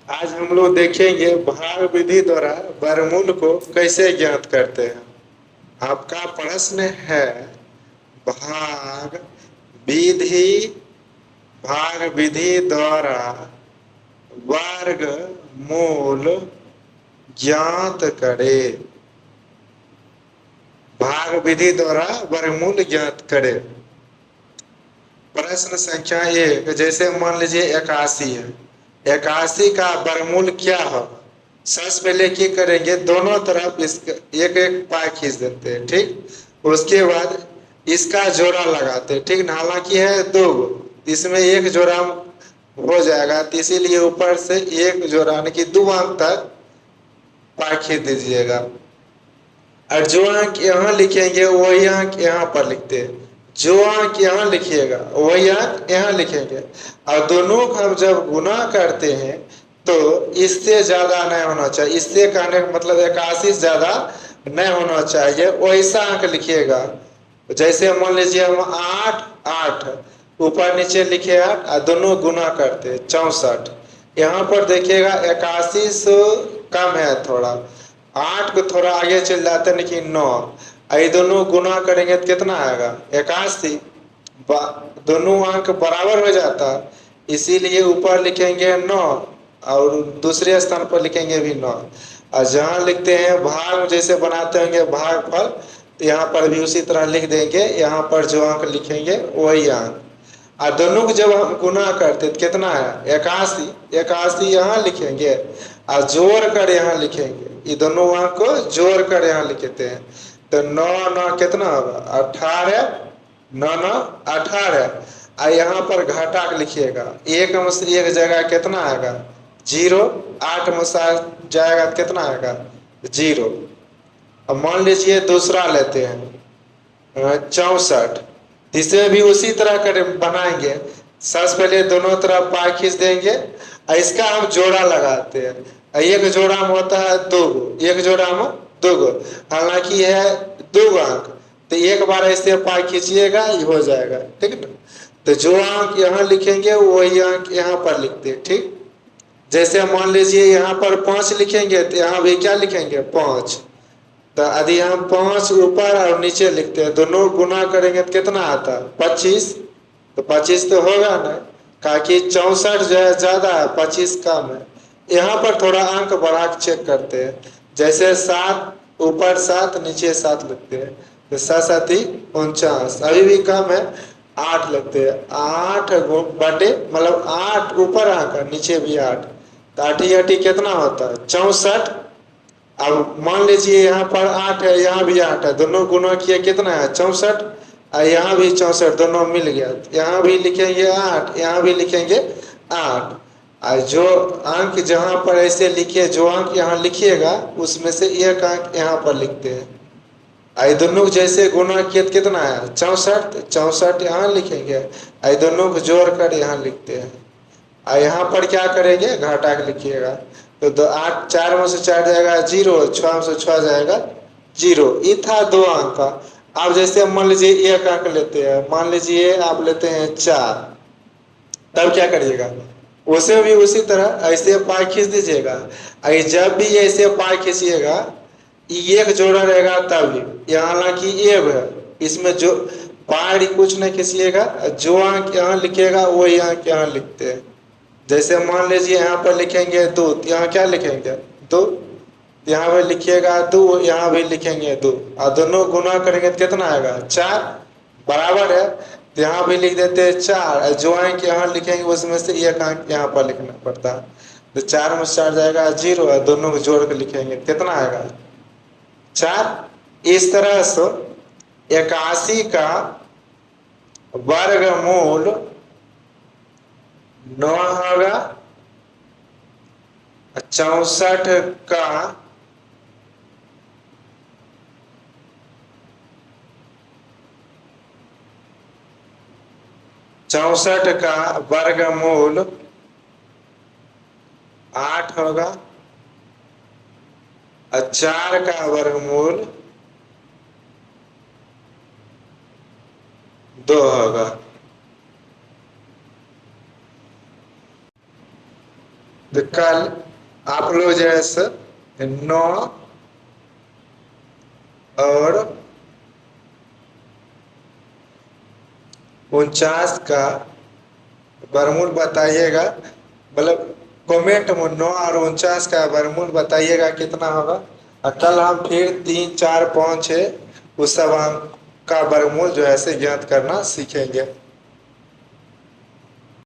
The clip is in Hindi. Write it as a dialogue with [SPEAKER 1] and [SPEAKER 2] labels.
[SPEAKER 1] आज हम लोग देखेंगे भाग विधि द्वारा वर्गमूल को कैसे ज्ञात करते हैं। आपका प्रश्न है भाग विधि भाग विधि द्वारा वर्गमूल ज्ञात करे। भाग विधि द्वारा वर्गमूल ज्ञात करे। प्रश्न संख्या 1, जैसे मान लीजिए 81 है। 81 का वर्गमूल क्या है? सबसे पहले क्या करेंगे, दोनों तरफ इसका एक एक पाई खींच देते हैं, ठीक। उसके बाद इसका जोड़ा लगाते हैं, ठीक ना। हालांकि है दो, इसमें एक जोड़ा हो जाएगा, तो इसीलिए ऊपर से एक जोड़ा यानी कि 2 अंक तक पाई खींच दीजिएगा। और जो अंक यहाँ लिखेंगे वही अंक यहाँ पर लिखते हैं। जो अंक यहाँ लिखिएगा वही अंक यहाँ लिखेंगे। और दोनों को हम जब गुना करते हैं तो इससे ज्यादा नहीं होना चाहिए। इससे कहने का मतलब 81 से ज्यादा नहीं होना चाहिए, वैसा अंक लिखिएगा। जैसे मान लीजिए हम 8 8 ऊपर नीचे लिखे 8 और दोनों गुना करते 64। यहाँ पर देखिएगा 81 से कम है थोड़ा, 8 को थोड़ा आगे चल जाते हैं, लेकिन 9 ये दोनों गुना करेंगे तो कितना आएगा? 81। दोनों अंक बराबर हो जाता, इसीलिए ऊपर लिखेंगे 9 और दूसरे स्थान पर लिखेंगे भी 9। और जहाँ लिखते हैं भाग, जैसे बनाते होंगे भागफल, तो यहाँ पर भी उसी तरह लिख देंगे। यहाँ पर जो अंक लिखेंगे वही अंक। और दोनों को जब हम गुना करते तो कितना है? 81। 81 यहाँ लिखेंगे और जोड़ कर यहाँ लिखेंगे। ये दोनों अंक को जोड़ कर यहाँ लिखते हैं, तो 9 9 कितना होगा? 18। 9 9 18। और यहाँ पर घटा के लिखिएगा, एक में से एक जगह कितना आएगा? 0। 8 में से जाएगा तो कितना आएगा? 0। अब मान लीजिए दूसरा लेते हैं 64। इसमें भी उसी तरह कर बनाएंगे। सबसे पहले दोनों तरफ पाई खींच देंगे और इसका हम जोड़ा लगाते हैं। एक जोड़ा में होता है 2 गो, एक जोड़ा में 2 गो। हालांकि है 2 अंक, तो एक बार ऐसे पाई खींचिएगा ये हो जाएगा, ठीक है ना। तो जो अंक यहाँ लिखेंगे वही अंक यहाँ पर लिखते हैं, ठीक। जैसे मान लीजिए यहाँ पर 5 लिखेंगे तो यहाँ भी क्या लिखेंगे? 5। तो यदि हम 5 ऊपर और नीचे लिखते हैं, दोनों गुना करेंगे तो कितना आता है? 25। तो 25 तो होगा ना, ताकि 64 जो है ज्यादा है, 25 कम है। यहाँ पर थोड़ा अंक बढ़ा के चेक करते हैं। जैसे 7 ऊपर 7 नीचे 7 लिखते हैं, तो 7 7 49, अभी भी कम है। 8 लिखते हैं, 8 बटे मतलब 8 ऊपर अंक है नीचे भी 8, तो 8 8 कितना होता है? 64। अब मान लीजिए यहाँ पर 8 है, यहाँ भी 8 है, दोनों गुना किया कितना है? 64। और यहाँ भी 64, दोनों मिल गया। यहाँ भी लिखेंगे 8, यहाँ भी लिखेंगे 8। और जो अंक जहाँ पर ऐसे लिखिए, जो अंक यहाँ लिखिएगा उसमें से एक अंक यहाँ पर लिखते हैं। आई दोनों को जैसे गुना किया तो कितना है? 64। 64 यहाँ लिखेंगे, आई दोनों को जोड़ कर यहाँ लिखते हैं। और यहाँ पर क्या करेंगे? घटा के लिखिएगा। तो 8 4 में से 4 जाएगा 0, 6 में से 6 जाएगा 0। ये था 2 अंक का। अब जैसे मान लीजिए एक अंक लेते हैं, मान लीजिए आप लेते हैं 4, तब क्या करिएगा? उसे भी उसी तरह ऐसे पाई खींच दीजिएगा। जब भी ऐसे पाई खींचिएगा एक जोड़ा रहेगा तभी। यहाँ हालांकि एक है, इसमें जो पाई कुछ नहीं खींचिएगा, जो अंक यहाँ लिखेगा वही अंक यहाँ लिखते हैं। जैसे मान लीजिए यहाँ पर लिखेंगे 2, यहाँ क्या लिखेंगे? 2। यहाँ पर लिखिएगा 2, यहाँ भी लिखेंगे 2, और दोनों गुना करेंगे तो कितना आएगा? 4। बराबर है, तो यहाँ भी लिख देते हैं 4। जो अंक यहाँ लिखेंगे उसमें से एक अंक यहाँ पर लिखना पड़ता है। तो 4 में 4 जाएगा 0, और दोनों को जोड़ कर लिखेंगे कितना आएगा? 4। इस तरह से 81 का वर्गमूल 9 होगा। 64 का वर्गमूल 8 होगा, और 4 का वर्गमूल 2 होगा। तो कल आप लोग जो है सो 9 और 49 का वर्गमूल बताइएगा, मतलब कमेंट में 9 और 49 का वर्गमूल बताइएगा कितना होगा। और कल हम फिर 3, 4, 5, 6 उस सब अंक का वर्गमूल जो है से ज्ञात करना सीखेंगे।